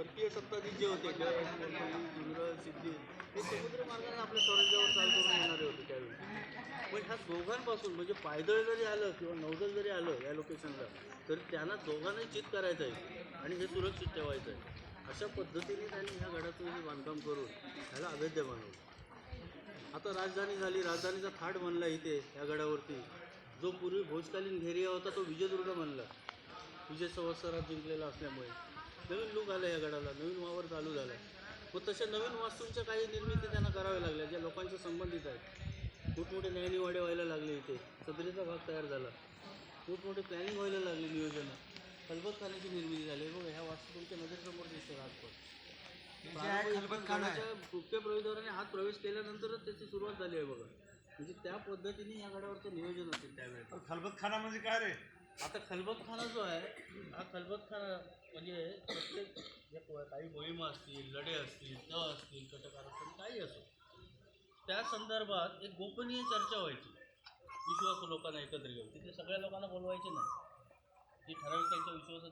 परकीय सत्ताधीश जे होते इंग्रज सिद्धी हे समुद्र मार्गाने आपल्या स्वराज्यावर चाल करून येणारे होते त्यावेळी. पण ह्या दोघांपासून म्हणजे पायदळ जरी आलं किंवा नौदल जरी आलं या लोकेशनला तर त्यांना दोघांनाही चित करायचं आहे आणि हे सुरक्षित ठेवायचं आहे. अशा पद्धतीने त्यांनी ह्या गडाचं हे बांधकाम करून ह्याला अभेद्य बनवलं. आता राजधानी झाली, राजधानीचा थाट बनला इथे या गडावरती. जो पूर्वी भोजकालीन घेरिया होता तो विजयदुर्ग बनला, विजय संवत्सरात जिंकलेला असल्यामुळे. नवीन लूक आलं या गडाला, नवीन वावर चालू झाला. व तशा नवीन वास्तूंच्या काही निर्मिती त्यांना कराव्या लागल्या ज्या लोकांच्या संबंधित आहेत. मोठमोठे न्यायनिवाडे व्हायला लागले इथे, सदरीचा भाग तयार झाला, मोठमोठे प्लॅनिंग व्हायला लागले, नियोजनं. खलबतखान्याची निर्मिती झाली. बघा ह्या वास्तू तुमच्या नजरेसमोर दिसतात गडाच्या मुख्य प्रवेशद्वाराने हात प्रवेश केल्यानंतरच त्याची सुरुवात झाली आहे बघा. म्हणजे त्या पद्धतीने या गडावरचं नियोजन होते त्यावेळेस. खलबतखाना म्हणजे काय रे? आता खलबतखाना जो आहे हा खलबतखाना म्हणजे प्रत्येक जे काही मोहिमा असतील, लढे असतील, असतील, कटकार असतील, काही असो त्या संदर्भात एक गोपनीय चर्चा व्हायची. विश्वासू लोकांना एकत्र घेऊन तिथे सगळ्या लोकांना बोलवायचे नाही. ती ठराविक त्यांच्या विश्वासात